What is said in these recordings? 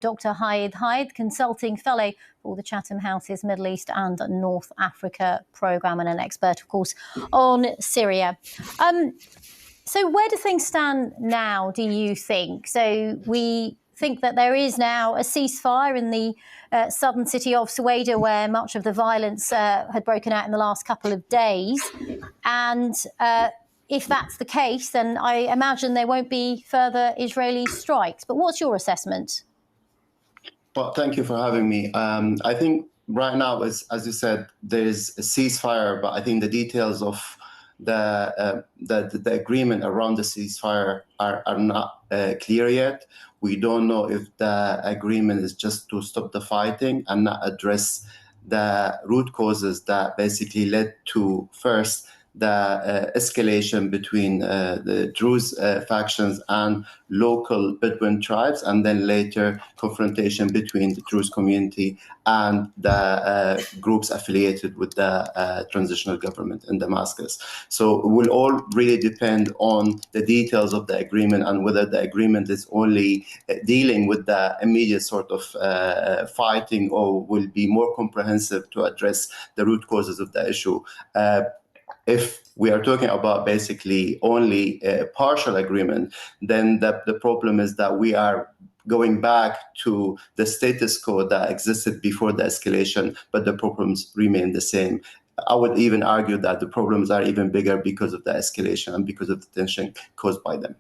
Dr. Hyde, Consulting Fellow for the Chatham House's Middle East and North Africa programme and an expert, of course, on Syria. So where do things stand now, do you think? So we think that there is now a ceasefire in the southern city of Sweida, where much of the violence had broken out in the last couple of days. And if that's the case, then I imagine there won't be further Israeli strikes. But what's your assessment? Well, thank you for having me. I think right now, as you said, there is a ceasefire, but I think the details of the agreement around the ceasefire are not clear yet. We don't know if the agreement is just to stop the fighting and not address the root causes that basically led to, first, the escalation between the Druze factions and local Bedouin tribes, and then later confrontation between the Druze community and the groups affiliated with the transitional government in Damascus. So it will all really depend on the details of the agreement and whether the agreement is only dealing with the immediate sort of fighting or will be more comprehensive to address the root causes of the issue. If we are talking about basically only a partial agreement, then the problem is that we are going back to the status quo that existed before the escalation, but the problems remain the same. I would even argue that the problems are even bigger because of the escalation and because of the tension caused by them.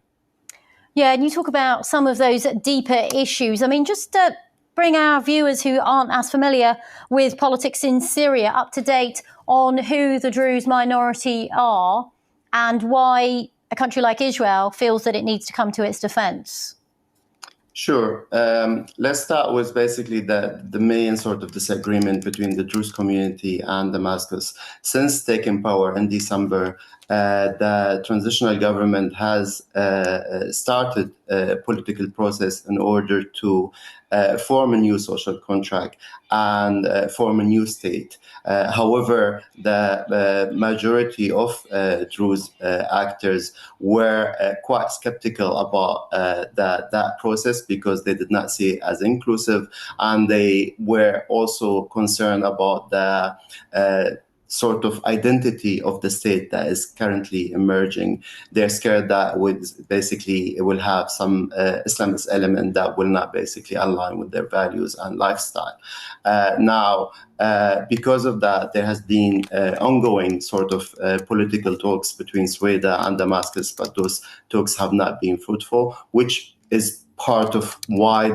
Yeah, and you talk about some of those deeper issues. I mean, just bring our viewers who aren't as familiar with politics in Syria up to date on who the Druze minority are and why a country like Israel feels that it needs to come to its defense. Sure. Let's start with basically the main sort of disagreement between the Druze community and Damascus. Since taking power in December, the transitional government has started a political process in order to form a new social contract and form a new state. However, the majority of Druze actors were quite skeptical about that process because they did not see it as inclusive, and they were also concerned about the sort of identity of the state that is currently emerging. They're scared that it will have some Islamist element that will not basically align with their values and lifestyle. Now, because of that, there has been ongoing sort of political talks between Sweida and Damascus, but those talks have not been fruitful, which is part of why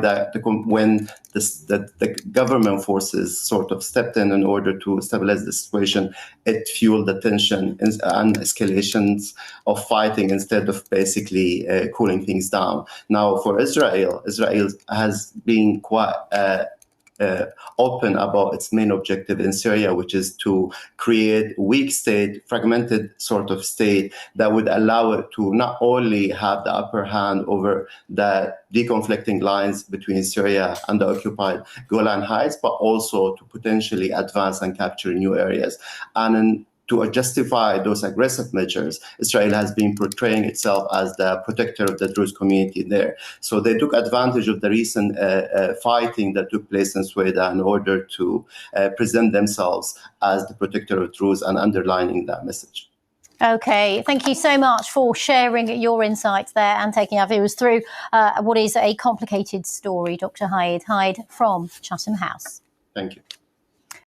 when the government forces sort of stepped in order to stabilize the situation, it fueled the tension and escalations of fighting instead of basically cooling things down. Now, for Israel has been quite open about its main objective in Syria, which is to create a weak state, fragmented sort of state that would allow it to not only have the upper hand over the deconflicting lines between Syria and the occupied Golan Heights, but also to potentially advance and capture new areas. And to justify those aggressive measures, Israel has been portraying itself as the protector of the Druze community there. So they took advantage of the recent fighting that took place in Sweida in order to present themselves as the protector of Druze and underlining that message. Okay, thank you so much for sharing your insights there and taking our viewers through what is a complicated story, Dr. Hyde from Chatham House. Thank you.